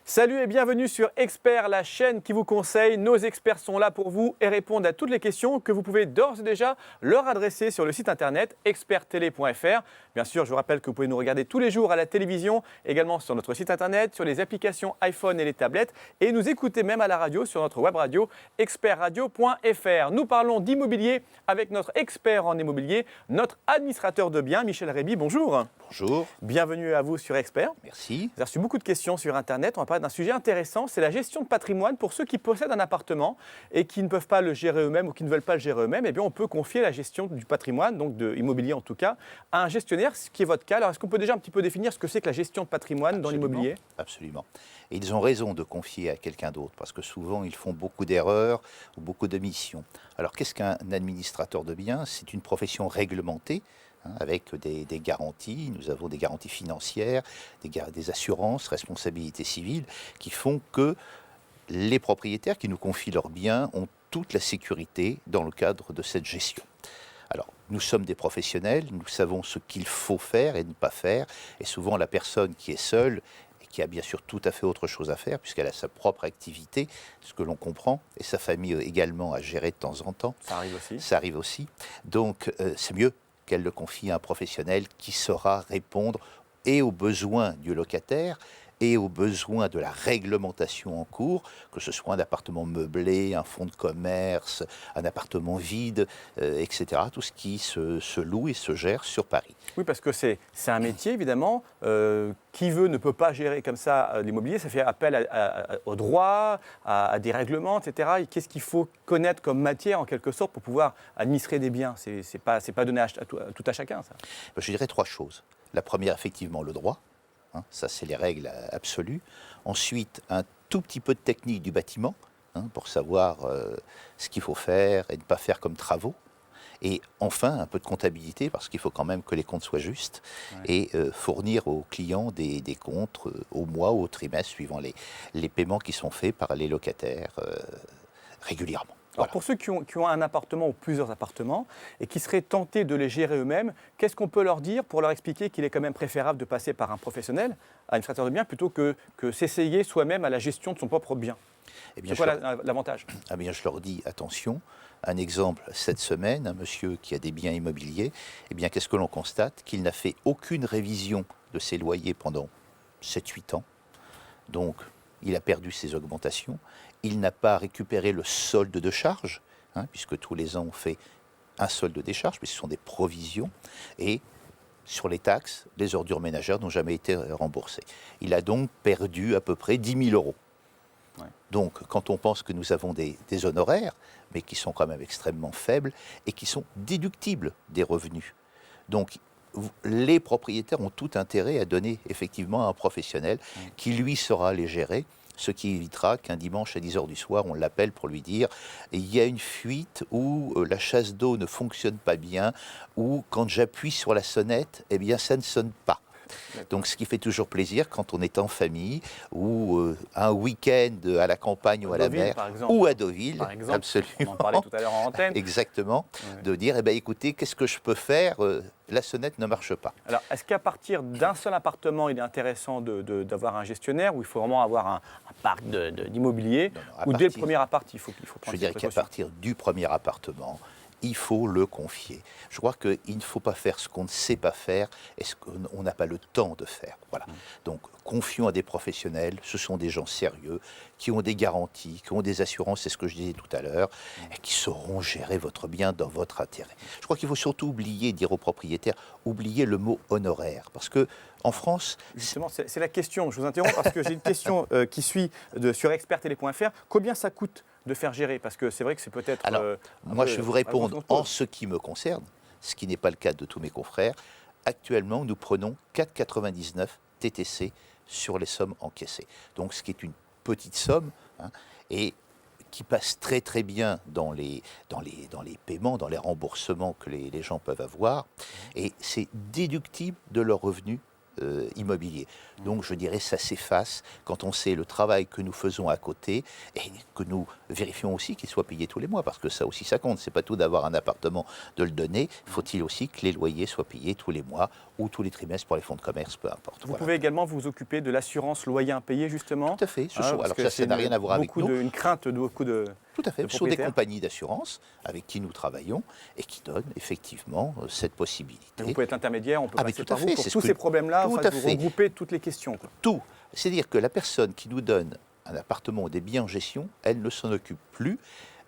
Salut et bienvenue sur Expert, la chaîne qui vous conseille. Nos experts sont là pour vous et répondent à toutes les questions que vous pouvez d'ores et déjà leur adresser sur le site internet experttele.fr. Bien sûr, je vous rappelle que vous pouvez nous regarder tous les jours à la télévision, également sur notre site internet, sur les applications iPhone et les tablettes, et nous écouter même à la radio sur notre web radio expertradio.fr. Nous parlons d'immobilier avec notre expert en immobilier, notre administrateur de biens, Michel Réby. Bonjour. Bonjour. Bienvenue à vous sur Expert. Merci. Vous avez reçu beaucoup de questions sur Internet. On va parler d'un sujet intéressant, c'est la gestion de patrimoine pour ceux qui possèdent un appartement et qui ne peuvent pas le gérer eux-mêmes ou qui ne veulent pas le gérer eux-mêmes. Eh bien, on peut confier la gestion du patrimoine, donc de immobilier en tout cas, à un gestionnaire, ce qui est votre cas. Alors, est-ce qu'on peut déjà un petit peu définir ce que c'est que la gestion de patrimoine dans l'immobilier ? Absolument. Et ils ont raison de confier à quelqu'un d'autre parce que souvent, ils font beaucoup d'erreurs ou beaucoup d'omissions. Alors, qu'est-ce qu'un administrateur de biens ? C'est une profession réglementée, avec des garanties. Nous avons des garanties financières, des assurances, responsabilités civiles, qui font que les propriétaires qui nous confient leurs biens ont toute la sécurité dans le cadre de cette gestion. Alors, nous sommes des professionnels, nous savons ce qu'il faut faire et ne pas faire, et souvent la personne qui est seule, et qui a bien sûr tout à fait autre chose à faire, puisqu'elle a sa propre activité, ce que l'on comprend, et sa famille également à gérer de temps en temps. Ça arrive aussi. Ça arrive aussi. Donc, c'est mieux qu'elle le confie à un professionnel qui saura répondre et aux besoins du locataire et aux besoins de la réglementation en cours, que ce soit un appartement meublé, un fonds de commerce, un appartement vide, etc. Tout ce qui se loue et se gère sur Paris. Oui, parce que c'est un métier, évidemment. Qui veut ne peut pas gérer comme ça l'immobilier. Ça fait appel au droit, à des règlements, etc. Et qu'est-ce qu'il faut connaître comme matière, en quelque sorte, pour pouvoir administrer des biens ? C'est pas donné à tout à chacun, ça. Je dirais trois choses. La première, effectivement, le droit. Ça, c'est les règles absolues. Ensuite, un tout petit peu de technique du bâtiment, pour savoir ce qu'il faut faire et ne pas faire comme travaux. Et enfin, un peu de comptabilité, parce qu'il faut quand même que les comptes soient justes, et fournir aux clients des comptes au mois ou au trimestre, suivant les paiements qui sont faits par les locataires régulièrement. Alors pour ceux qui ont un appartement ou plusieurs appartements et qui seraient tentés de les gérer eux-mêmes, qu'est-ce qu'on peut leur dire pour leur expliquer qu'il est quand même préférable de passer par un professionnel, administrateur de biens, plutôt que s'essayer soi-même à la gestion de son propre bien ? C'est quoi l'avantage ? Je leur dis attention. Un exemple, cette semaine, un monsieur qui a des biens immobiliers, qu'est-ce que l'on constate ? Qu'il n'a fait aucune révision de ses loyers pendant 7-8 ans. Donc, il a perdu ses augmentations. Il n'a pas récupéré le solde de charge, puisque tous les ans on fait un solde de charge, mais ce sont des provisions. Et sur les taxes, les ordures ménagères n'ont jamais été remboursées. Il a donc perdu à peu près 10 000 euros. Ouais. Donc, quand on pense que nous avons des honoraires, mais qui sont quand même extrêmement faibles et qui sont déductibles des revenus. Donc, les propriétaires ont tout intérêt à donner effectivement à un professionnel qui, lui, saura les gérer. Ce qui évitera qu'un dimanche à 10h du soir, on l'appelle pour lui dire « il y a une fuite ou la chasse d'eau ne fonctionne pas bien ou quand j'appuie sur la sonnette, ça ne sonne pas ». Donc ce qui fait toujours plaisir quand on est en famille ou un week-end à la campagne ou à la mer ou à Deauville, par exemple, absolument. On en parlait tout à l'heure en antenne. Exactement, de dire écoutez, qu'est-ce que je peux faire ? La sonnette ne marche pas. Alors, est-ce qu'à partir d'un seul appartement, il est intéressant d'avoir un gestionnaire ou il faut vraiment avoir un parc d'immobilier ou dès le premier appart, il faut prendre ses précautions ? Je dirais qu'à partir du premier appartement, il faut le confier. Je crois qu'il ne faut pas faire ce qu'on ne sait pas faire et ce qu'on n'a pas le temps de faire. Voilà. Donc, confions à des professionnels, ce sont des gens sérieux, qui ont des garanties, qui ont des assurances, c'est ce que je disais tout à l'heure, et qui sauront gérer votre bien dans votre intérêt. Je crois qu'il faut surtout dire aux propriétaires, oublier le mot honoraire, parce que en France... Justement, c'est la question, je vous interromps parce que j'ai une question qui suit sur experttele.fr. Combien ça coûte de faire gérer ? Parce que c'est vrai que c'est peut-être... Alors, moi je vais vous répondre en ce qui me concerne, ce qui n'est pas le cas de tous mes confrères. Actuellement, nous prenons 4,99 TTC sur les sommes encaissées. Donc, ce qui est une petite somme, et qui passe très très bien dans les paiements, dans les remboursements que les gens peuvent avoir. Et c'est déductible de leurs revenus immobilier. Donc je dirais ça s'efface quand on sait le travail que nous faisons à côté et que nous vérifions aussi qu'il soit payé tous les mois, parce que ça aussi ça compte. C'est pas tout d'avoir un appartement, de le donner. Faut-il aussi que les loyers soient payés tous les mois ou tous les trimestres pour les fonds de commerce, peu importe. Vous pouvez également vous occuper de l'assurance loyer impayé, justement. Tout à fait. Alors ça n'a rien à voir avec nous. Une crainte de beaucoup de Tout à fait. Ce sont des compagnies d'assurance avec qui nous travaillons et qui donnent effectivement cette possibilité. Vous pouvez être intermédiaire, on peut passer par vous pour tous ces problèmes-là, vous regroupez toutes les questions. Tout. C'est-à-dire que la personne qui nous donne un appartement ou des biens en gestion, elle ne s'en occupe plus.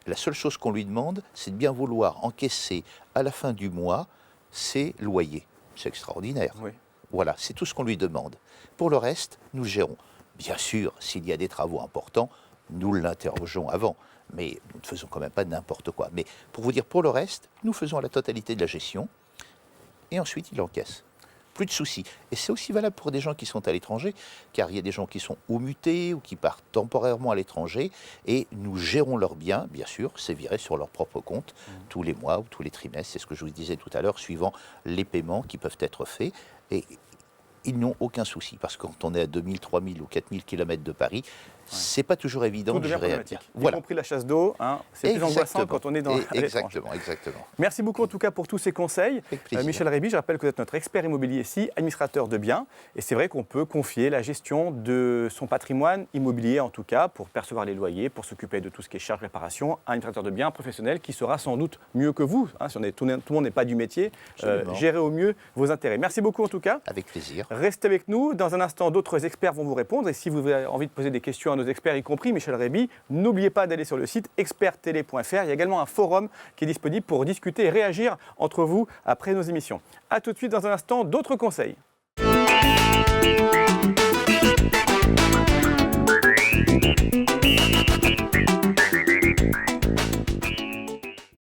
La seule chose qu'on lui demande, c'est de bien vouloir encaisser à la fin du mois ses loyers. C'est extraordinaire. Oui. Voilà, c'est tout ce qu'on lui demande. Pour le reste, nous gérons. Bien sûr, s'il y a des travaux importants, nous l'interrogeons avant. Mais nous ne faisons quand même pas n'importe quoi. Mais pour vous dire, pour le reste, nous faisons la totalité de la gestion. Et ensuite, il encaisse. Plus de soucis. Et c'est aussi valable pour des gens qui sont à l'étranger, car il y a des gens qui sont ou mutés ou qui partent temporairement à l'étranger, et nous gérons leurs biens, bien sûr, c'est viré sur leur propre compte, tous les mois ou tous les trimestres, c'est ce que je vous disais tout à l'heure, suivant les paiements qui peuvent être faits. Et ils n'ont aucun souci, parce que quand on est à 2000, 3000 ou 4000 km de Paris, c'est pas toujours évident de gérer un bien. Voilà. Y compris la chasse d'eau, c'est plus angoissant quand on est dans Exactement. Merci beaucoup en tout cas pour tous ces conseils. Michel Réby, je rappelle que vous êtes notre expert immobilier ici, administrateur de biens. Et c'est vrai qu'on peut confier la gestion de son patrimoine immobilier, en tout cas, pour percevoir les loyers, pour s'occuper de tout ce qui est charges, réparation, à un administrateur de biens professionnel qui sera sans doute mieux que vous, si tout le monde n'est pas du métier, gérer au mieux vos intérêts. Merci beaucoup en tout cas. Avec plaisir. Restez avec nous. Dans un instant, d'autres experts vont vous répondre. Et si vous avez envie de poser des questions à nos experts, y compris Michel Réby, n'oubliez pas d'aller sur le site experttele.fr. Il y a également un forum qui est disponible pour discuter et réagir entre vous après nos émissions. A tout de suite, dans un instant, d'autres conseils.